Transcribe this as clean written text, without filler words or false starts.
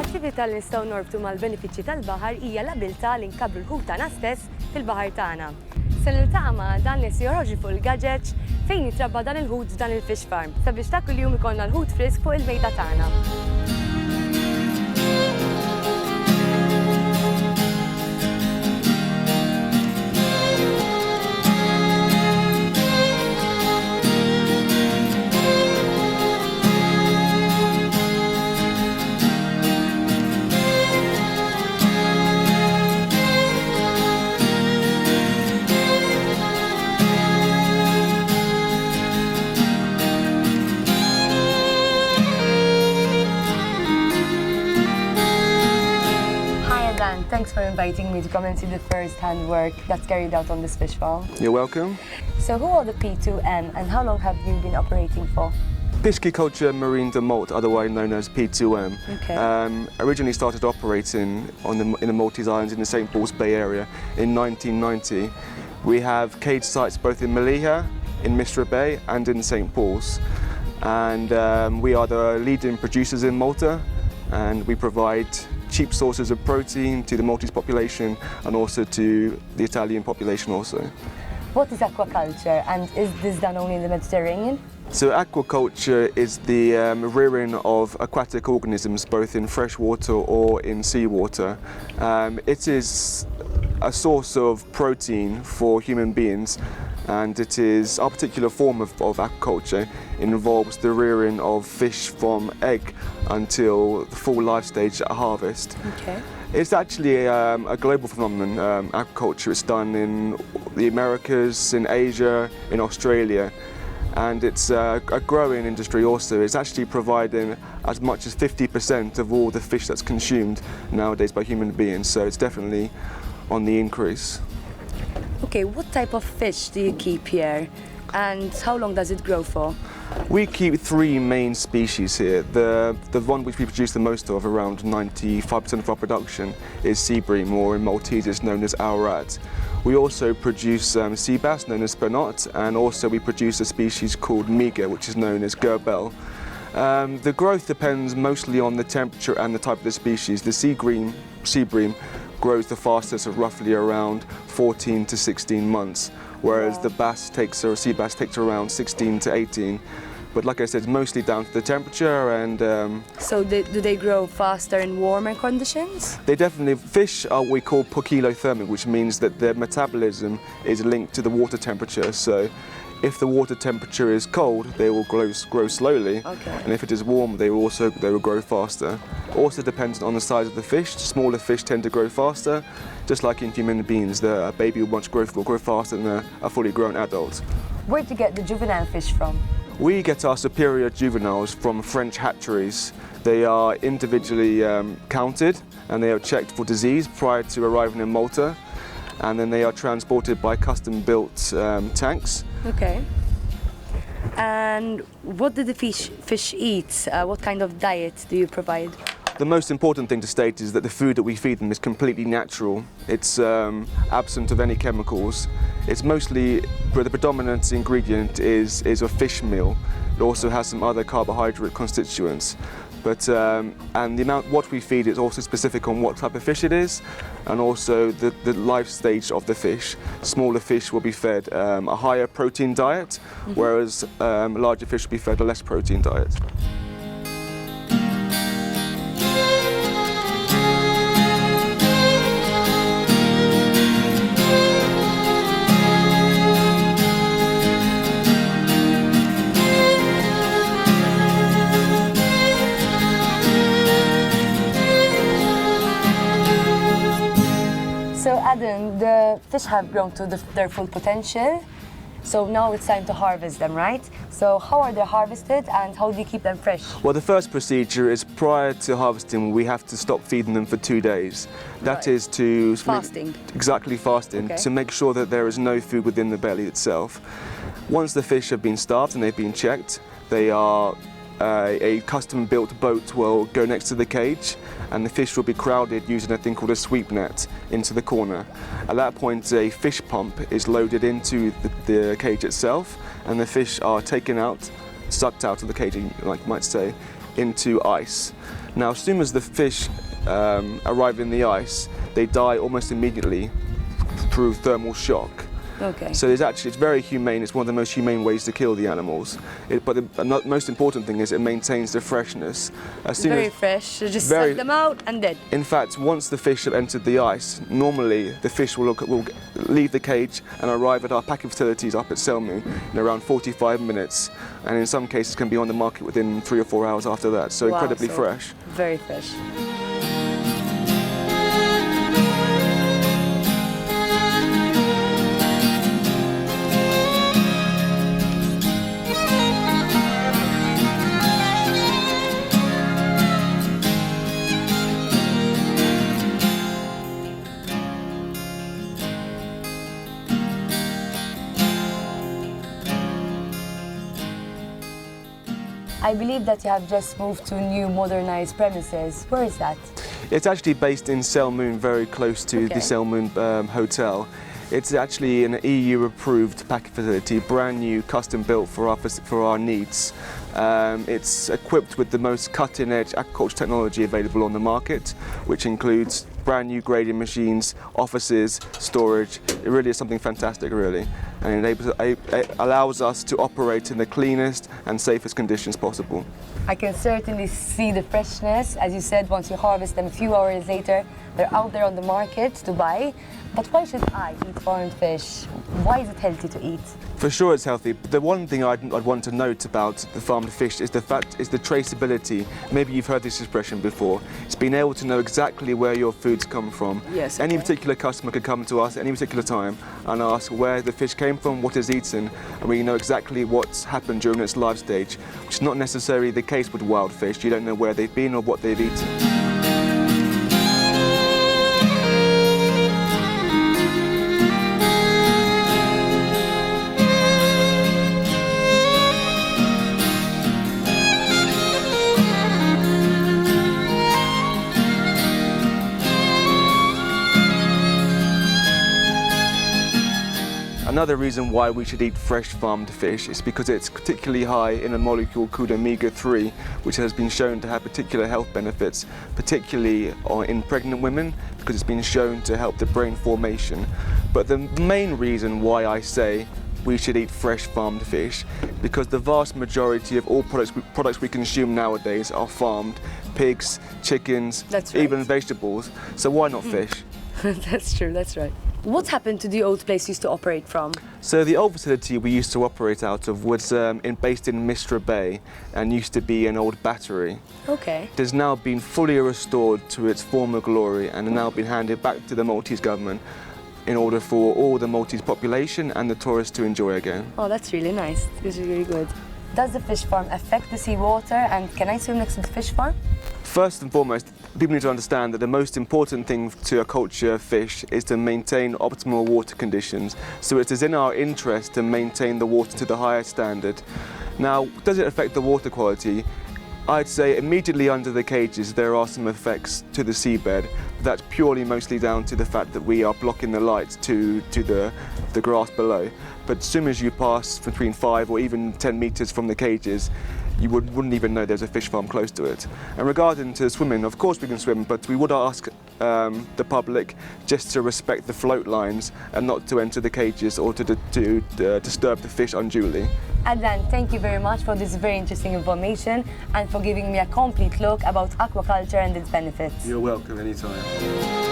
L-attività li nistgħu norbtu mal-benefiċċji tal-baħar hija l-abilità li nkabru l-ħut tagħna stess fil-baħar tagħna. Se niltaqa' ma' dan li joħroġ fuq il-gadget fejn jitrabba dan il-ħut f'dan il-fish farm sabiex ta' kuljum ikollna l-ħut frisk fuq il-mejda tagħna. Thanks for inviting me to come and see the first-hand work that's carried out on this fish farm. You're welcome. So who are the P2M and how long have you been operating for? Aquaculture marine de molt, otherwise known as P2M. Okay. Originally started operating in the Maltese Islands in the St. Paul's Bay area in 1990. We have cage sites both in Malija, in Mistra Bay and in St. Paul's. And we are the leading producers in Malta, and we provide cheap sources of protein to the Maltese population and also to the Italian population also. What is aquaculture, and is this done only in the Mediterranean? So aquaculture is the rearing of aquatic organisms both in fresh water or in seawater. It is a source of protein for human beings, and it is our particular form of aquaculture involves the rearing of fish from egg until the full life stage at harvest. Okay. It's actually a global phenomenon, aquaculture. It's done in the Americas, in Asia, in Australia, and it's a growing industry also. It's actually providing as much as 50% of all the fish that's consumed nowadays by human beings, so it's definitely on the increase. Okay, what type of fish do you keep here, and how long does it grow for? We keep three main species here. The one which we produce the most of, around 95% of our production, is sea bream, or in Maltese it's known as aurat. We also produce sea bass known as spanot, and also we produce a species called miga, which is known as gerbel. The growth depends mostly on the temperature and the type of the species. The sea bream grows the fastest at roughly around 14 to 16 months, whereas the sea bass takes around 16 to 18. But like I said, it's mostly down to the temperature and... So do they grow faster in warmer conditions? They definitely, fish are what we call poikilothermic, which means that their metabolism is linked to the water temperature. So if the water temperature is cold, they will grow slowly, okay. And if it is warm, they will grow faster. Also depends on the size of the fish. Smaller fish tend to grow faster, just like in human beings. A baby will grow faster than a fully grown adult. Where do you get the juvenile fish from? We get our superior juveniles from French hatcheries. They are individually counted and they are checked for disease prior to arriving in Malta, and then they are transported by custom-built tanks. Okay. And what do the fish eat? What kind of diet do you provide? The most important thing to state is that the food that we feed them is completely natural. It's absent of any chemicals. It's mostly, the predominant ingredient is a fish meal. It also has some other carbohydrate constituents. But and what we feed is also specific on what type of fish it is, and also the life stage of the fish. Smaller fish will be fed a higher protein diet, whereas larger fish will be fed a less protein diet. So Adam, the fish have grown to their full potential, so now it's time to harvest them, right? So how are they harvested and how do you keep them fresh? Well, the first procedure is prior to harvesting, we have to stop feeding them for 2 days. That is to... Fasting. Exactly, fasting, okay. To make sure that there is no food within the belly itself. Once the fish have been starved and they've been checked, they are a custom-built boat will go next to the cage, and the fish will be crowded using a thing called a sweep net into the corner. At that point, a fish pump is loaded into the cage itself, and the fish are taken out, sucked out of the cage, like you might say, into ice. Now, as soon as the fish arrive in the ice, they die almost immediately through thermal shock. Okay. So it's very humane. It's one of the most humane ways to kill the animals. But the most important thing is it maintains the freshness. Very fresh. So just set them out and dead. In fact, once the fish have entered the ice, normally the fish will leave the cage and arrive at our packing facilities up at Selmun in around 45 minutes, and in some cases can be on the market within 3 or 4 hours after that. So incredibly fresh. Very fresh. I believe that you have just moved to new modernized premises. Where is that? It's actually based in Selmun, very close to the Selmun hotel. It's actually an EU-approved packing facility, brand new, custom built for our needs. It's equipped with the most cutting-edge aquaculture technology available on the market, which includes brand new grading machines, offices, storage. It really is something fantastic, really, and it allows us to operate in the cleanest and safest conditions possible. I can certainly see the freshness. As you said, once you harvest them a few hours later, they're out there on the market to buy. But why should I eat farmed fish? Why is it healthy to eat? For sure it's healthy, but the one thing I'd want to note about the farmed fish is the traceability. Maybe you've heard this expression before. It's being able to know exactly where your food's come from. Yes. Any particular customer could come to us at any particular time and ask where the fish came from, what it's eaten, and we know exactly what's happened during its life stage, which is not necessarily the case with wild fish. You don't know where they've been or what they've eaten. Another reason why we should eat fresh farmed fish is because it's particularly high in a molecule called omega-3, which has been shown to have particular health benefits, particularly in pregnant women, because it's been shown to help the brain formation. But the main reason why I say we should eat fresh farmed fish, because the vast majority of all products we consume nowadays are farmed. Pigs, chickens, even vegetables. So why not fish? That's true, that's right. What happened to the old place you used to operate from? So the old facility we used to operate out of was based in Mistra Bay and used to be an old battery. Okay. It has now been fully restored to its former glory and now been handed back to the Maltese government in order for all the Maltese population and the tourists to enjoy again. Oh, that's really nice. This is really good. Does the fish farm affect the seawater, and can I swim next to the fish farm? First and foremost, people need to understand that the most important thing to aquaculture fish is to maintain optimal water conditions. So it is in our interest to maintain the water to the highest standard. Now, does it affect the water quality? I'd say immediately under the cages there are some effects to the seabed. That's purely mostly down to the fact that we are blocking the light to the grass below. But as soon as you pass between 5 or even 10 meters from the cages, you wouldn't even know there's a fish farm close to it. And regarding to swimming, of course we can swim, but we would ask the public just to respect the float lines and not to enter the cages or to disturb the fish unduly. Adnan, thank you very much for this very interesting information and for giving me a complete look about aquaculture and its benefits. You're welcome anytime.